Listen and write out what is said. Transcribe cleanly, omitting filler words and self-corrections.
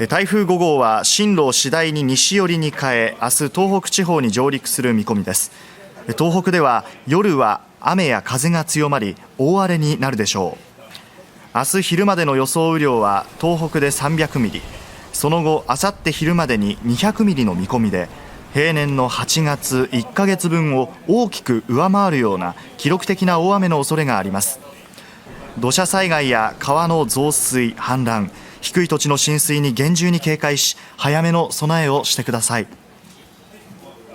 台風5号は進路を次第に西寄りに変え、明日東北地方に上陸する見込みです。東北では夜は雨や風が強まり、大荒れになるでしょう。明日昼までの予想雨量は東北で300ミリ、その後明後日昼までに200ミリの見込みで、平年の8月1ヶ月分を大きく上回るような記録的な大雨の恐れがあります。土砂災害や川の増水・氾濫、低い土地の浸水に厳重に警戒し、早めの備えをしてください。